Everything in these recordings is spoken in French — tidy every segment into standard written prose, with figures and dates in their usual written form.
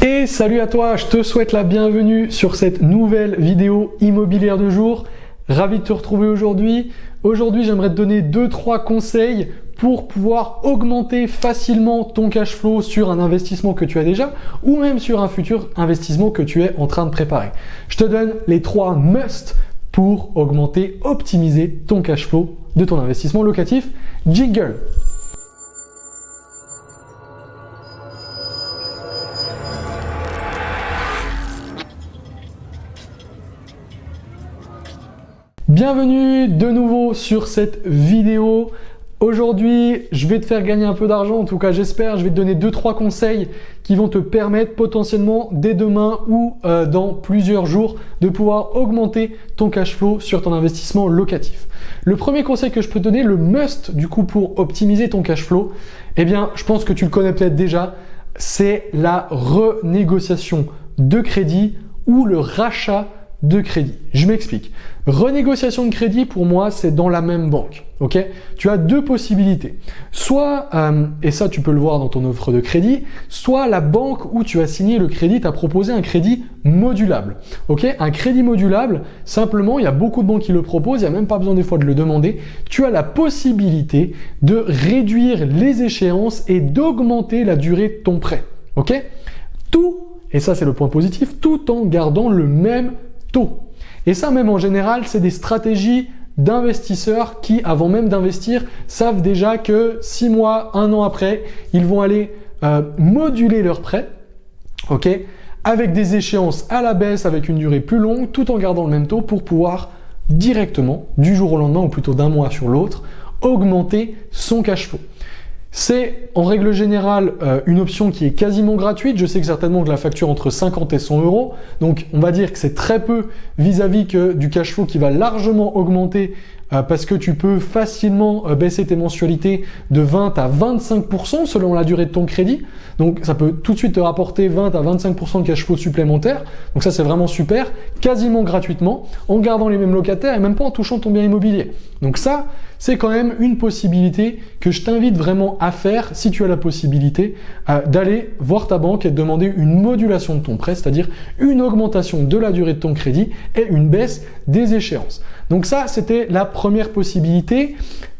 Et salut à toi, je te souhaite la bienvenue sur cette nouvelle vidéo immobilière de jour. Ravi de te retrouver aujourd'hui. Aujourd'hui, j'aimerais te donner 2-3 conseils pour pouvoir augmenter facilement ton cash flow sur un investissement que tu as déjà ou même sur un futur investissement que tu es en train de préparer. Je te donne les 3 must pour augmenter, optimiser ton cash flow de ton investissement locatif. Jingle! Bienvenue de nouveau sur cette vidéo. Aujourd'hui, je vais te faire gagner un peu d'argent, en tout cas j'espère. Je vais te donner 2-3 conseils qui vont te permettre potentiellement dès demain ou dans plusieurs jours de pouvoir augmenter ton cash flow sur ton investissement locatif. Le premier conseil que je peux te donner, le must du coup pour optimiser ton cash flow, eh bien je pense que tu le connais peut-être déjà, c'est la renégociation de crédit ou le rachat de crédit. Je m'explique. Renégociation de crédit, pour moi, c'est dans la même banque. Ok ? Tu as 2 possibilités. Soit, et ça tu peux le voir dans ton offre de crédit, soit la banque où tu as signé le crédit t'a proposé un crédit modulable. Ok ? Un crédit modulable, simplement, il y a beaucoup de banques qui le proposent, il n'y a même pas besoin des fois de le demander. Tu as la possibilité de réduire les échéances et d'augmenter la durée de ton prêt. Ok ? Tout, et ça c'est le point positif, tout en gardant le même taux. Et ça même en général, c'est des stratégies d'investisseurs qui, avant même d'investir, savent déjà que 6 mois, 1 an après, ils vont aller moduler leur prêt, ok, avec des échéances à la baisse, avec une durée plus longue, tout en gardant le même taux pour pouvoir directement, du jour au lendemain, ou plutôt d'un mois sur l'autre, augmenter son cash flow. C'est en règle générale une option qui est quasiment gratuite. Je sais que certainement que la facture entre 50 et 100 euros. Donc on va dire que c'est très peu vis-à-vis que du cash flow qui va largement augmenter parce que tu peux facilement baisser tes mensualités de 20 à 25% selon la durée de ton crédit. Donc ça peut tout de suite te rapporter 20 à 25% de cash flow supplémentaire. Donc ça c'est vraiment super, quasiment gratuitement, en gardant les mêmes locataires et même pas en touchant ton bien immobilier. Donc ça, c'est quand même une possibilité que je t'invite vraiment à faire si tu as la possibilité d'aller voir ta banque et de demander une modulation de ton prêt, c'est-à-dire une augmentation de la durée de ton crédit et une baisse des échéances. Donc ça, c'était la première possibilité.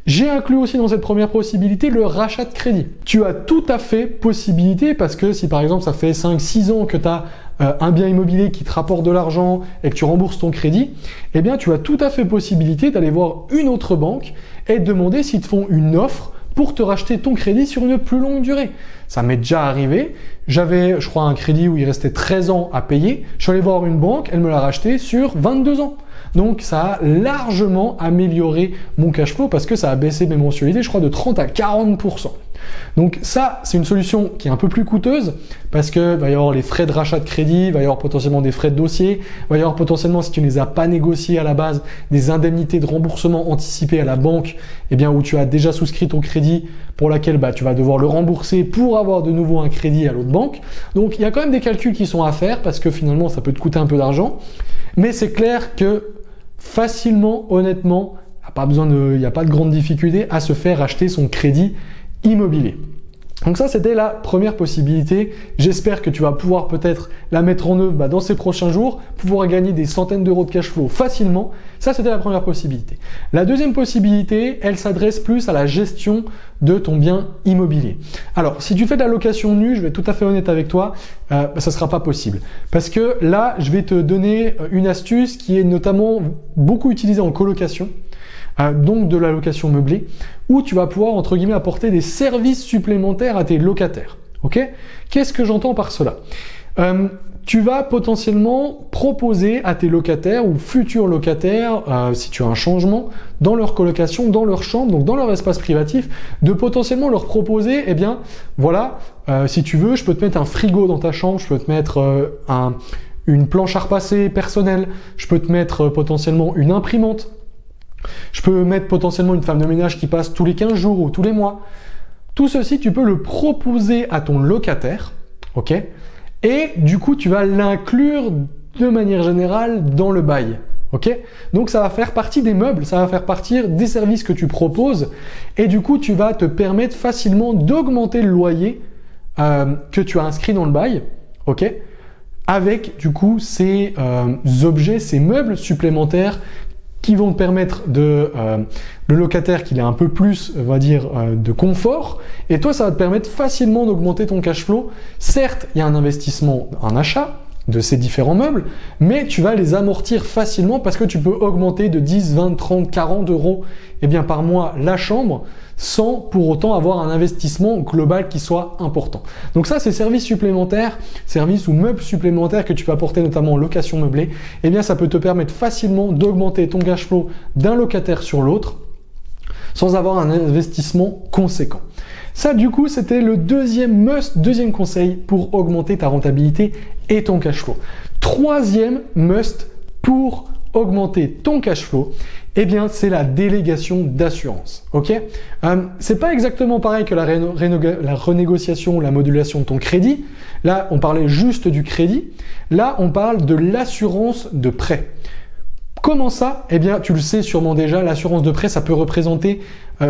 J'ai inclus aussi dans cette première possibilité le rachat de crédit. Tu as tout à fait possibilité parce que si par exemple ça fait 5-6 ans que tu as un bien immobilier qui te rapporte de l'argent et que tu rembourses ton crédit, eh bien tu as tout à fait possibilité d'aller voir une autre banque et de demander s'ils te font une offre pour te racheter ton crédit sur une plus longue durée. Ça m'est déjà arrivé. J'avais, je crois, un crédit où il restait 13 ans à payer. Je suis allé voir une banque, elle me l'a racheté sur 22 ans. Donc ça a largement amélioré mon cash flow parce que ça a baissé mes mensualités, je crois, de 30 à 40%. Donc ça, c'est une solution qui est un peu plus coûteuse parce que va y avoir les frais de rachat de crédit, va y avoir potentiellement des frais de dossier, va y avoir potentiellement, si tu ne les as pas négociés à la base, des indemnités de remboursement anticipées à la banque, eh bien, où tu as déjà souscrit ton crédit pour laquelle tu vas devoir le rembourser pour avoir de nouveau un crédit à l'autre banque. Donc il y a quand même des calculs qui sont à faire parce que finalement, ça peut te coûter un peu d'argent. Mais c'est clair que facilement, honnêtement, il n'y a pas de grande difficulté à se faire acheter son crédit immobilier. Donc ça, c'était la première possibilité. J'espère que tu vas pouvoir peut-être la mettre en œuvre dans ces prochains jours, pouvoir gagner des centaines d'euros de cash flow facilement. Ça, c'était la première possibilité. La deuxième possibilité, elle s'adresse plus à la gestion de ton bien immobilier. Alors, si tu fais de la location nue, je vais être tout à fait honnête avec toi, ça sera pas possible. Parce que là, je vais te donner une astuce qui est notamment beaucoup utilisée en colocation. Donc de la location meublée, où tu vas pouvoir, entre guillemets, apporter des services supplémentaires à tes locataires. Ok ? Qu'est-ce que j'entends par cela ? Tu vas potentiellement proposer à tes locataires ou futurs locataires, si tu as un changement, dans leur colocation, dans leur chambre, donc dans leur espace privatif, de potentiellement leur proposer, eh bien, voilà, si tu veux, je peux te mettre un frigo dans ta chambre, je peux te mettre une planche à repasser personnelle, je peux te mettre potentiellement une imprimante, je peux mettre potentiellement une femme de ménage qui passe tous les 15 jours ou tous les mois. Tout ceci, tu peux le proposer à ton locataire, ok ? Et du coup, tu vas l'inclure de manière générale dans le bail, ok ? Donc, ça va faire partie des meubles, ça va faire partie des services que tu proposes. Et du coup, tu vas te permettre facilement d'augmenter le loyer que tu as inscrit dans le bail, ok? Avec du coup ces objets, ces meubles supplémentaires qui vont te permettre le locataire qu'il ait un peu plus, on va dire, de confort, et toi ça va te permettre facilement d'augmenter ton cash flow. Certes, il y a un investissement, un achat de ces différents meubles, mais tu vas les amortir facilement parce que tu peux augmenter de 10, 20, 30, 40 euros par mois la chambre sans pour autant avoir un investissement global qui soit important. Donc ça, ces services supplémentaires, services ou meubles supplémentaires que tu peux apporter notamment en location meublée, ça peut te permettre facilement d'augmenter ton cash flow d'un locataire sur l'autre sans avoir un investissement conséquent. Ça, du coup, c'était le deuxième conseil pour augmenter ta rentabilité et ton cash flow. Troisième must pour augmenter ton cash flow, c'est la délégation d'assurance. Ok, c'est pas exactement pareil que la renégociation ou la modulation de ton crédit. Là, on parlait juste du crédit. Là, on parle de l'assurance de prêt. Comment ça? Tu le sais sûrement déjà, l'assurance de prêt, ça peut représenter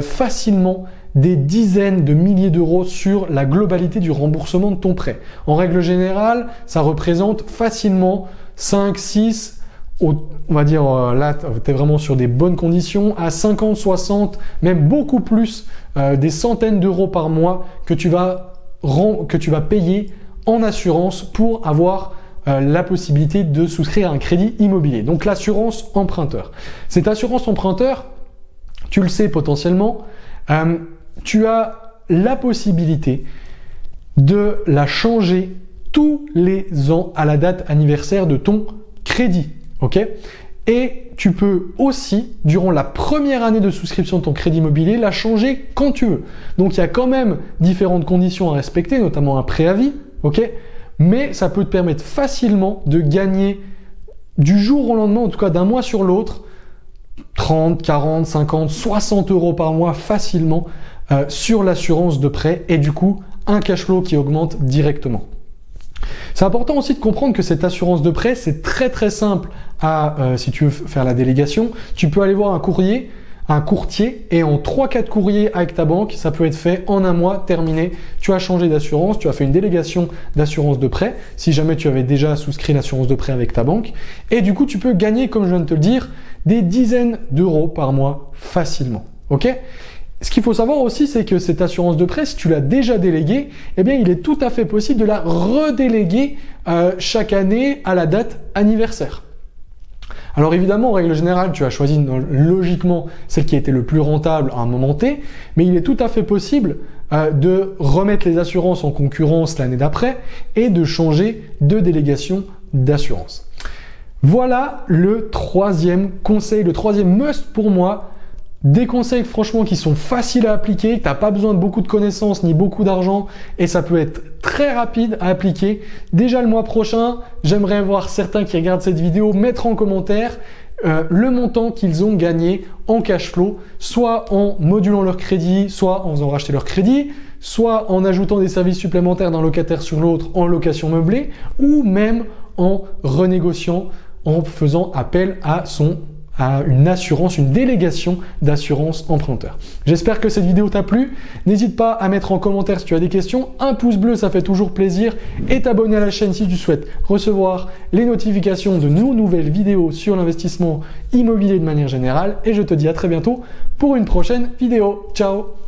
facilement des dizaines de milliers d'euros sur la globalité du remboursement de ton prêt. En règle générale, ça représente facilement 5, 6, on va dire, là, tu es vraiment sur des bonnes conditions, à 50, 60, même beaucoup plus, des centaines d'euros par mois que tu vas payer en assurance pour avoir la possibilité de souscrire à un crédit immobilier. Donc l'assurance emprunteur. Cette assurance emprunteur, tu le sais potentiellement, tu as la possibilité de la changer tous les ans à la date anniversaire de ton crédit. Ok? Et tu peux aussi, durant la première année de souscription de ton crédit immobilier, la changer quand tu veux. Donc il y a quand même différentes conditions à respecter, notamment un préavis. Ok? Mais ça peut te permettre facilement de gagner du jour au lendemain, en tout cas d'un mois sur l'autre, 30, 40, 50, 60 euros par mois facilement sur l'assurance de prêt et du coup un cash flow qui augmente directement. C'est important aussi de comprendre que cette assurance de prêt, c'est très très simple si tu veux faire la délégation. Tu peux aller voir un courtier et en 3-4 courriers avec ta banque, ça peut être fait en un mois, terminé. Tu as changé d'assurance, tu as fait une délégation d'assurance de prêt si jamais tu avais déjà souscrit l'assurance de prêt avec ta banque. Et du coup, tu peux gagner, comme je viens de te le dire, des dizaines d'euros par mois facilement. Ok? Ce qu'il faut savoir aussi, c'est que cette assurance de prêt, si tu l'as déjà déléguée, il est tout à fait possible de la redéléguer chaque année à la date anniversaire. Alors évidemment, en règle générale, tu as choisi logiquement celle qui a été le plus rentable à un moment T, mais il est tout à fait possible de remettre les assurances en concurrence l'année d'après et de changer de délégation d'assurance. Voilà le troisième conseil, le troisième must pour moi. Des conseils franchement qui sont faciles à appliquer, tu n'as pas besoin de beaucoup de connaissances ni beaucoup d'argent et ça peut être très rapide à appliquer. Déjà le mois prochain, j'aimerais voir certains qui regardent cette vidéo mettre en commentaire le montant qu'ils ont gagné en cash flow, soit en modulant leur crédit, soit en faisant racheter leur crédit, soit en ajoutant des services supplémentaires d'un locataire sur l'autre en location meublée, ou même en renégociant, en faisant appel à une assurance, une délégation d'assurance emprunteur. J'espère que cette vidéo t'a plu. N'hésite pas à mettre en commentaire si tu as des questions. Un pouce bleu, ça fait toujours plaisir. Et t'abonner à la chaîne si tu souhaites recevoir les notifications de nos nouvelles vidéos sur l'investissement immobilier de manière générale. Et je te dis à très bientôt pour une prochaine vidéo. Ciao!